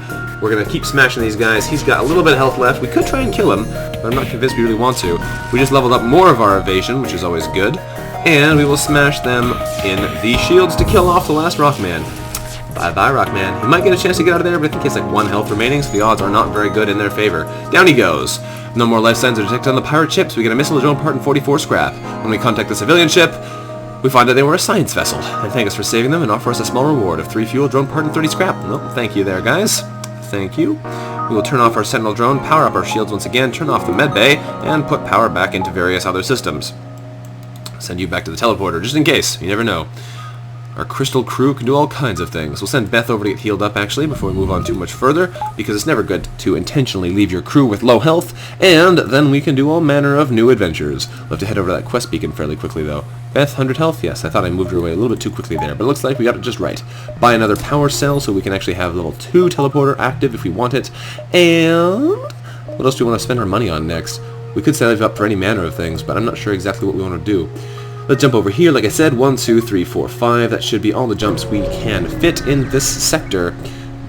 We're going to keep smashing these guys. He's got a little bit of health left. We could try and kill him, but I'm not convinced we really want to. We just leveled up more of our evasion, which is always good. And we will smash them in the shields to kill off the last Rockman. Bye-bye, Rockman. He might get a chance to get out of there, but I think he has like 1 health remaining, so the odds are not very good in their favor. Down he goes. No more life signs are detected on the pirate ship, so we get a missile drone part and 44 scrap. When we contact the civilian ship, we find that they were a science vessel. They thank us for saving them and offer us a small reward of 3 fuel, drone part, and 30 scrap. Well, thank you there, guys. Thank you. We will turn off our sentinel drone, power up our shields once again, turn off the medbay, and put power back into various other systems. Send you back to the teleporter, just in case. You never know. Our crystal crew can do all kinds of things. We'll send Beth over to get healed up, actually, before we move on too much further, because it's never good to intentionally leave your crew with low health, and then we can do all manner of new adventures. We'll have to head over to that quest beacon fairly quickly, though. Beth, 100 health? Yes, I thought I moved her away a little bit too quickly there, but it looks like we got it just right. Buy another power cell so we can actually have level 2 teleporter active if we want it. And what else do we want to spend our money on next? We could save up for any manner of things, but I'm not sure exactly what we want to do. Let's jump over here. Like I said, 1, 2, 3, 4, 5. That should be all the jumps we can fit in this sector,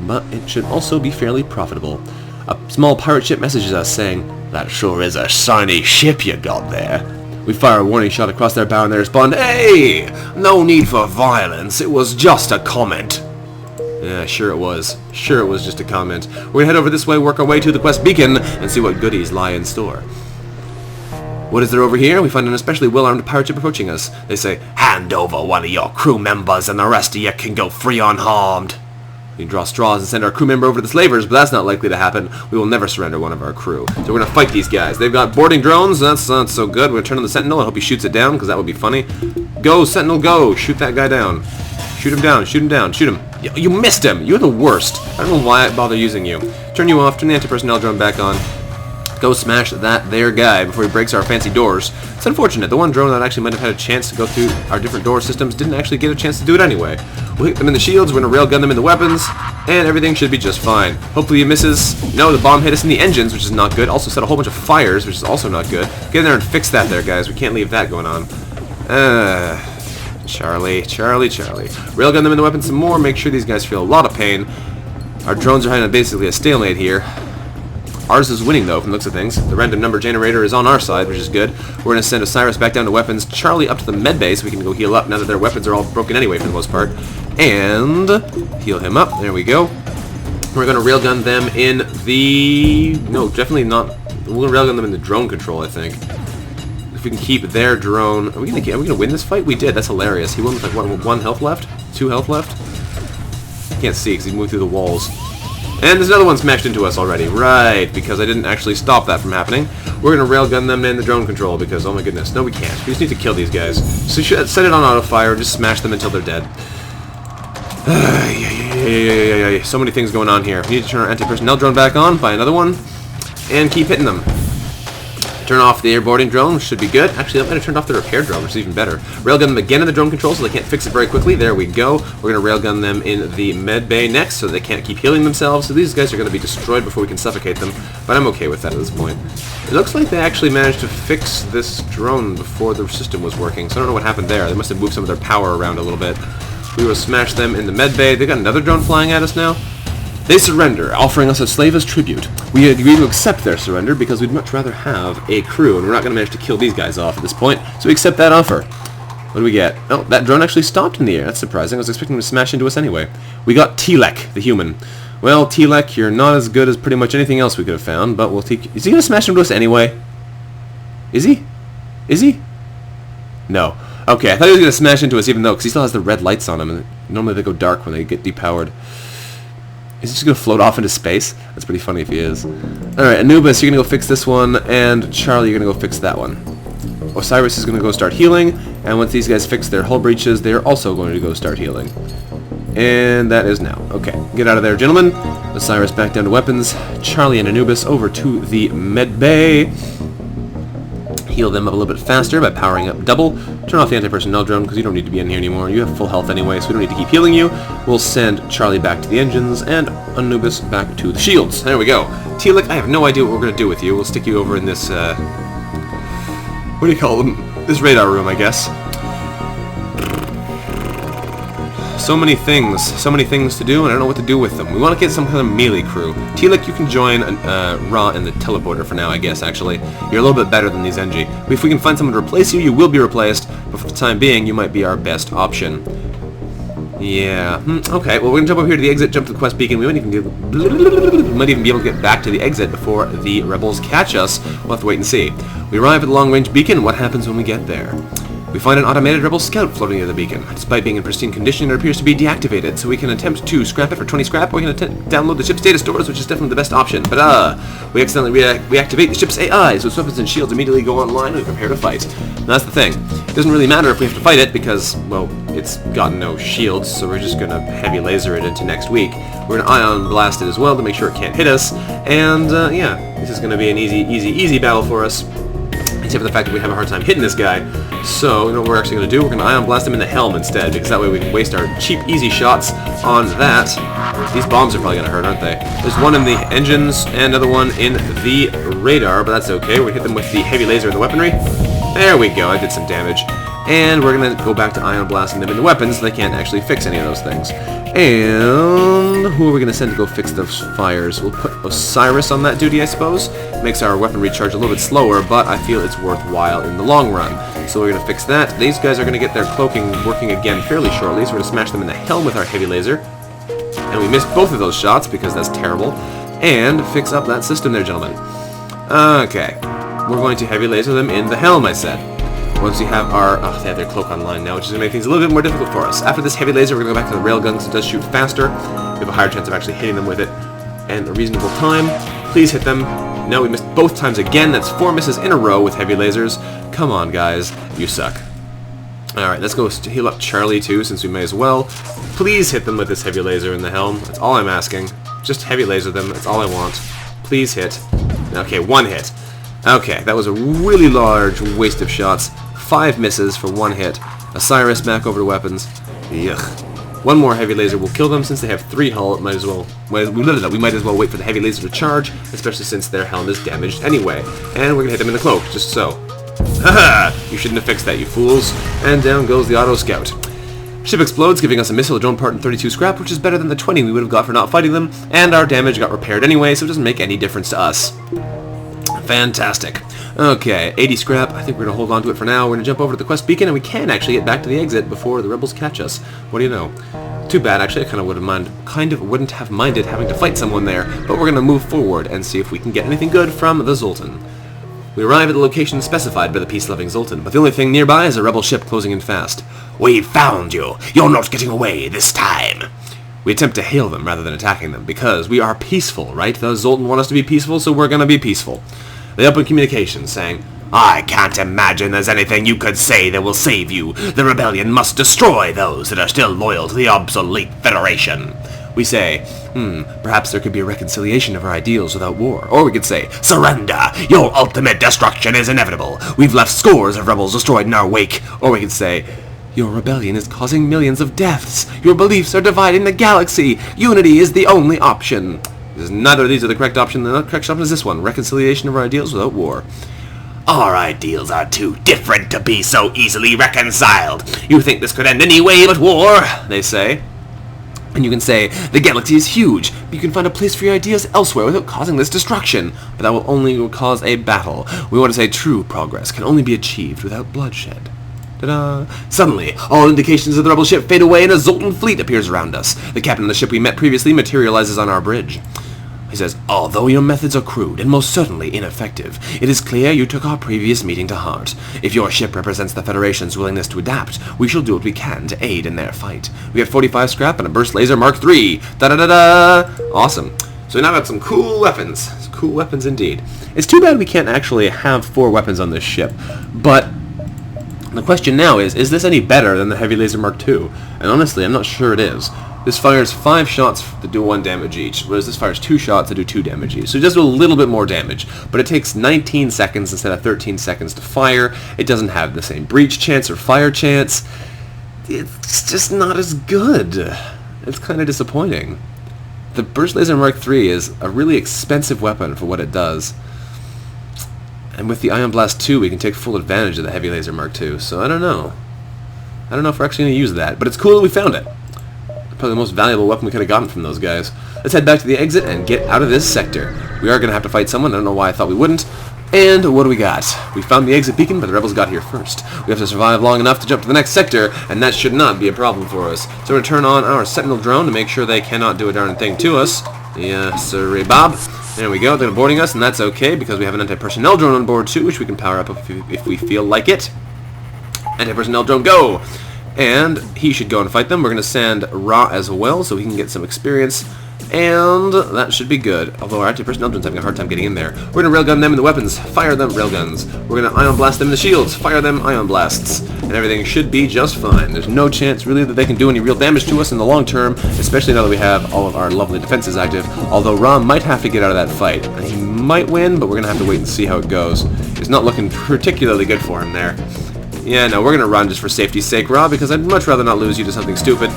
but it should also be fairly profitable. A small pirate ship messages us saying, "That sure is a shiny ship you got there." We fire a warning shot across their bow and they respond, "Hey! No need for violence. It was just a comment." Yeah, sure it was. Sure it was just a comment. We're gonna head over this way, work our way to the quest beacon, and see what goodies lie in store. What is there over here? We find an especially well-armed pirate ship approaching us. They say, "Hand over one of your crew members and the rest of you can go free unharmed." We draw straws and send our crew member over to the slavers, but that's not likely to happen. We will never surrender one of our crew. So we're going to fight these guys. They've got boarding drones. That's not so good. We're going to turn on the Sentinel. I hope he shoots it down, because that would be funny. Go, Sentinel, go. Shoot that guy down. Shoot him down. Shoot him down. Shoot him. You missed him. You're the worst. I don't know why I bother using you. Turn you off. Turn the anti-personnel drone back on. Go smash that there guy before he breaks our fancy doors. It's unfortunate. The one drone that actually might have had a chance to go through our different door systems didn't actually get a chance to do it anyway. We'll hit them in the shields, we're going to railgun them in the weapons, and everything should be just fine. Hopefully he misses. No, the bomb hit us in the engines, which is not good. Also set a whole bunch of fires, which is also not good. Get in there and fix that there, guys. We can't leave that going on. Charlie. Railgun them in the weapons some more. Make sure these guys feel a lot of pain. Our drones are having basically a stalemate here. Ours is winning, though, from the looks of things. The random number generator is on our side, which is good. We're going to send Osiris back down to weapons, Charlie up to the med bay so we can go heal up now that their weapons are all broken anyway for the most part. And heal him up. There we go. We're going to railgun them in the... No, definitely not. We're going to railgun them in the drone control, I think. If we can keep their drone... Are we going to win this fight? We did. That's hilarious. He won with like, what, 1 health left? 2 health left? I can't see because he moved through the walls. And there's another one smashed into us already. Right, because I didn't actually stop that from happening. We're going to railgun them in the drone control because, oh my goodness. No, we can't. We just need to kill these guys. So you should set it on auto-fire, just smash them until they're dead. So many things going on here. We need to turn our anti-personnel drone back on, buy another one, and keep hitting them. Turn off the airboarding drone, which should be good. Actually, I might have turned off the repair drone, which is even better. Railgun them again in the drone control so they can't fix it very quickly. There we go. We're going to railgun them in the med bay next so they can't keep healing themselves. So these guys are going to be destroyed before we can suffocate them. But I'm okay with that at this point. It looks like they actually managed to fix this drone before the system was working. So I don't know what happened there. They must have moved some of their power around a little bit. We will smash them in the med bay. They got another drone flying at us now. They surrender, offering us a slave as tribute. We agree to accept their surrender because we'd much rather have a crew, and we're not going to manage to kill these guys off at this point, so we accept that offer. What do we get? Oh, that drone actually stopped in the air. That's surprising. I was expecting them to smash into us anyway. We got Telek, the human. Well, Telek, you're not as good as pretty much anything else we could have found, but we'll take... Is he going to smash into us anyway? Is he? Is he? No. Okay, I thought he was going to smash into us even though, because he still has the red lights on him, and normally they go dark when they get depowered. Is he just going to float off into space? That's pretty funny if he is. Alright, Anubis, you're going to go fix this one, and Charlie, you're going to go fix that one. Osiris is going to go start healing, and once these guys fix their hull breaches, they're also going to go start healing. And that is now. Okay, get out of there, gentlemen. Osiris back down to weapons. Charlie and Anubis over to the med bay. Heal them up a little bit faster by powering up double. Turn off the anti-personnel drone because you don't need to be in here anymore. You have full health anyway, so we don't need to keep healing you. We'll send Charlie back to the engines and Anubis back to the shields. There we go. Telek, I have no idea what we're going to do with you. We'll stick you over in this, what do you call them? This radar room, I guess. So many things to do, and I don't know what to do with them. We want to get some kind of melee crew. Telek, you can join Ra in the teleporter for now, I guess, actually. You're a little bit better than these NG. If we can find someone to replace you, you will be replaced, but for the time being, you might be our best option. Yeah. Okay, well, we're going to jump over here to the exit, jump to the quest beacon. We might even be able to get back to the exit before the rebels catch us. We'll have to wait and see. We arrive at the long-range beacon. What happens when we get there? We find an automated rebel scout floating near the beacon. Despite being in pristine condition, it appears to be deactivated, so we can attempt to scrap it for 20 scrap, or we can download the ship's data stores, which is definitely the best option. But we accidentally reactivate the ship's AI, so its weapons and shields immediately go online and we prepare to fight. And that's the thing. It doesn't really matter if we have to fight it, because, well, it's got no shields, so we're just going to heavy laser it into next week. We're going to ion blast it as well to make sure it can't hit us, and yeah, this is going to be an easy battle for us. Except for the fact that we have a hard time hitting this guy. So, you know what we're actually going to do? We're going to ion blast him in the helm instead, because that way we can waste our cheap, easy shots on that. These bombs are probably going to hurt, aren't they? There's one in the engines, and another one in the radar, but that's okay. We hit them with the heavy laser and the weaponry. There we go, I did some damage. And we're going to go back to ion blasting them in the weapons. They can't actually fix any of those things. And who are we going to send to go fix those fires? We'll put Osiris on that duty, I suppose. Makes our weapon recharge a little bit slower, but I feel it's worthwhile in the long run. So we're going to fix that. These guys are going to get their cloaking working again fairly shortly, so we're going to smash them in the helm with our heavy laser. And we missed both of those shots, because that's terrible. And fix up that system there, gentlemen. Okay. We're going to heavy laser them in the helm, I said. Once we have our... Oh, they have their cloak online now, which is going to make things a little bit more difficult for us. After this heavy laser, we're going to go back to the railgun because it does shoot faster. We have a higher chance of actually hitting them with it. And a reasonable time. Please hit them. No, we missed both times again. That's 4 misses in a row with heavy lasers. Come on, guys. You suck. Alright, let's go heal up Charlie, too, since we may as well. Please hit them with this heavy laser in the helm. That's all I'm asking. Just heavy laser them. That's all I want. Please hit. Okay, 1 hit. Okay, that was a really large waste of shots. 5 misses for 1 hit. Osiris back over to weapons. Yuck. 1 more heavy laser will kill them. Since they have 3 hull, we might as well wait for the heavy laser to charge, especially since their helm is damaged anyway. And we're going to hit them in the cloak, just so. Haha! You shouldn't have fixed that, you fools. And down goes the auto scout. Ship explodes, giving us a missile, a drone part, and 32 scrap, which is better than the 20 we would have got for not fighting them, and our damage got repaired anyway, so it doesn't make any difference to us. Fantastic. Okay, 80 scrap. I think we're going to hold on to it for now. We're going to jump over to the quest beacon, and we can actually get back to the exit before the rebels catch us. What do you know? Too bad, actually. I wouldn't have minded having to fight someone there, but we're going to move forward and see if we can get anything good from the Zoltan. We arrive at the location specified by the peace-loving Zoltan, but the only thing nearby is a rebel ship closing in fast. "We've found you! You're not getting away this time!" We attempt to hail them rather than attacking them, because we are peaceful, right? The Zoltan want us to be peaceful, so we're going to be peaceful. They open communications, saying, "I can't imagine there's anything you could say that will save you. The rebellion must destroy those that are still loyal to the obsolete Federation." We say, perhaps there could be a reconciliation of our ideals without war. Or we could say, "Surrender! Your ultimate destruction is inevitable. We've left scores of rebels destroyed in our wake." Or we could say, "Your rebellion is causing millions of deaths. Your beliefs are dividing the galaxy. Unity is the only option." Neither of these are the correct option. The correct option is this one, reconciliation of our ideals without war. "Our ideals are too different to be so easily reconciled. You think this could end any way but war," they say. And you can say, "The galaxy is huge, but you can find a place for your ideas elsewhere without causing this destruction. But that will only cause a battle. We want to say true progress can only be achieved without bloodshed." Ta-da! Suddenly, all indications of the rebel ship fade away and a Zoltan fleet appears around us. The captain of the ship we met previously materializes on our bridge. He says, "Although your methods are crude and most certainly ineffective, it is clear you took our previous meeting to heart. If your ship represents the Federation's willingness to adapt, we shall do what we can to aid in their fight. We have 45 scrap and a burst laser Mark III. Da-da-da-da! Awesome. So we now got some cool weapons. Some cool weapons indeed. It's too bad we can't actually have 4 weapons on this ship, but the question now is this any better than the Heavy Laser Mark II? And honestly, I'm not sure it is. This fires 5 shots to do 1 damage each, whereas this fires 2 shots to do 2 damage each. So it does do a little bit more damage, but it takes 19 seconds instead of 13 seconds to fire. It doesn't have the same breach chance or fire chance. It's just not as good. It's kind of disappointing. The Burst Laser Mark III is a really expensive weapon for what it does. And with the Ion Blast 2, we can take full advantage of the Heavy Laser Mark II, so I don't know. I don't know if we're actually going to use that, but it's cool that we found it. Probably the most valuable weapon we could have gotten from those guys. Let's head back to the exit and get out of this sector. We are going to have to fight someone. I don't know why I thought we wouldn't. And what do we got? We found the exit beacon, but the rebels got here first. We have to survive long enough to jump to the next sector, and that should not be a problem for us. So we're going to turn on our Sentinel drone to make sure they cannot do a darn thing to us. Yes, sir, Bob. There we go. They're boarding us, and that's okay, because we have an anti-personnel drone on board, too, which we can power up if we feel like it. Anti-personnel drone, go! And he should go and fight them. We're going to send Ra as well, so he can get some experience. And that should be good. Although our anti-personnel drone's having a hard time getting in there. We're going to railgun them in the weapons. Fire them, railguns. We're going to ion blast them in the shields. Fire them, ion blasts. And everything should be just fine. There's no chance, really, that they can do any real damage to us in the long term, especially now that we have all of our lovely defenses active. Although Ra might have to get out of that fight. And he might win, but we're going to have to wait and see how it goes. It's not looking particularly good for him there. Yeah, no, we're going to run just for safety's sake, Ra, because I'd much rather not lose you to something stupid.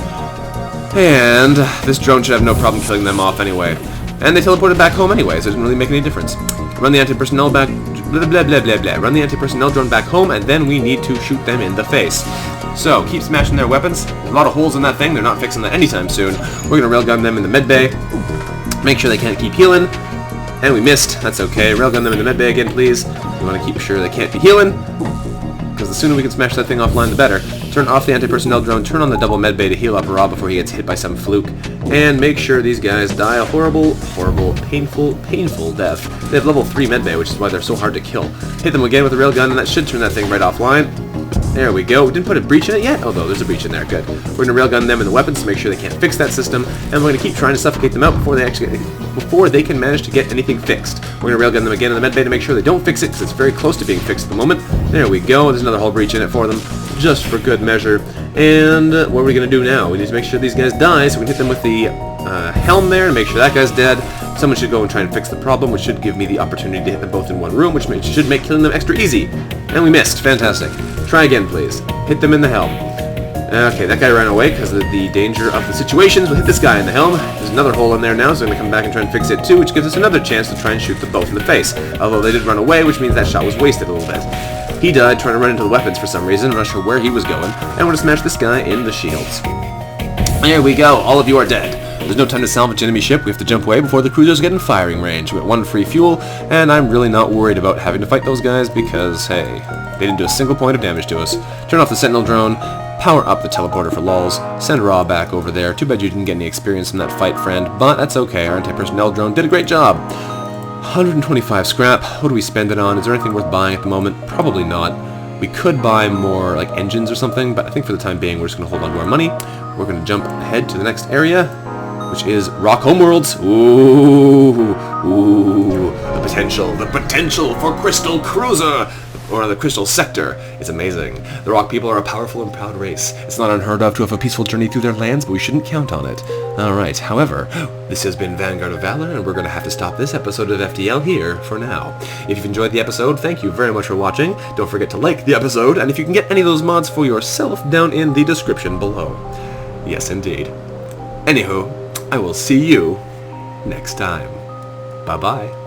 And this drone should have no problem killing them off anyway. And they teleported back home anyway, so it doesn't really make any difference. Run the anti-personnel back... blah, blah, blah, blah, blah. Run the anti-personnel drone back home, and then we need to shoot them in the face. So, keep smashing their weapons. There's a lot of holes in that thing. They're not fixing that anytime soon. We're going to railgun them in the medbay. Make sure they can't keep healing. And we missed. That's okay. Railgun them in the medbay again, please. We want to keep sure they can't be healing, because the sooner we can smash that thing offline, the better. Turn off the anti-personnel drone, turn on the double medbay to heal up Ra before he gets hit by some fluke, and make sure these guys die a horrible, horrible, painful, painful death. They have level 3 medbay, which is why they're so hard to kill. Hit them again with a railgun, and that should turn that thing right offline. There we go. We didn't put a breach in it yet? Oh, no, there's a breach in there. Good. We're going to railgun them in the weapons to make sure they can't fix that system, and we're going to keep trying to suffocate them out before they can manage to get anything fixed. We're going to railgun them again in the medbay to make sure they don't fix it, because it's very close to being fixed at the moment. There we go. There's another whole breach in it for them, just for good measure. And what are we going to do now? We need to make sure these guys die, so we can hit them with the helm there and make sure that guy's dead. Someone should go and try and fix the problem, which should give me the opportunity to hit them both in one room, which should make killing them extra easy. And we missed. Fantastic. Try again, please. Hit them in the helm. Okay, that guy ran away because of the danger of the situations. We'll hit this guy in the helm. There's another hole in there now, so I'm going to come back and try and fix it too, which gives us another chance to try and shoot them both in the face. Although they did run away, which means that shot was wasted a little bit. He died trying to run into the weapons for some reason. I'm not sure where he was going. And we're going to smash this guy in the shields. There we go. All of you are dead. There's no time to salvage enemy ship. We have to jump away before the cruisers get in firing range. We got 1 free fuel, and I'm really not worried about having to fight those guys because, hey, they didn't do a single point of damage to us. Turn off the sentinel drone, power up the teleporter for lulz, send Raw back over there. Too bad you didn't get any experience from that fight, friend, but that's okay. Our anti-personnel drone did a great job. 125 scrap. What do we spend it on? Is there anything worth buying at the moment? Probably not. We could buy more, like, engines or something, but I think for the time being we're just going to hold on to our money. We're going to jump ahead to the next area, which is Rock Homeworlds. Ooh, the potential for Crystal Cruiser, or the Crystal Sector, is amazing. The Rock people are a powerful and proud race. It's not unheard of to have a peaceful journey through their lands, but we shouldn't count on it. Alright, however, this has been Vanguard of Valor, and we're going to have to stop this episode of FTL here for now. If you've enjoyed the episode, thank you very much for watching. Don't forget to like the episode, and if you can get any of those mods for yourself, down in the description below. Yes, indeed. Anywho, I will see you next time. Bye-bye.